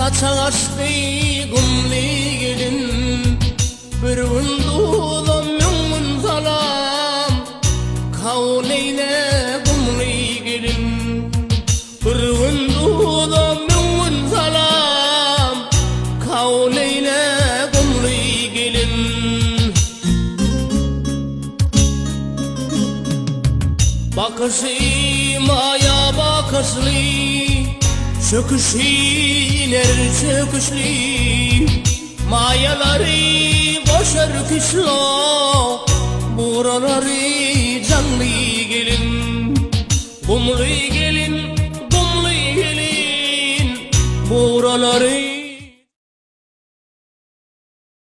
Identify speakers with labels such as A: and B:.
A: Saçaçtı gümli gelin bir vunduda mümin salam kavleyle gümli gelin bir vunduda mümin salam kavleyle gümli gelin bakışı maya bakışlı çöküşü iner çöküşlü mayaları boşar kışla buraları canlı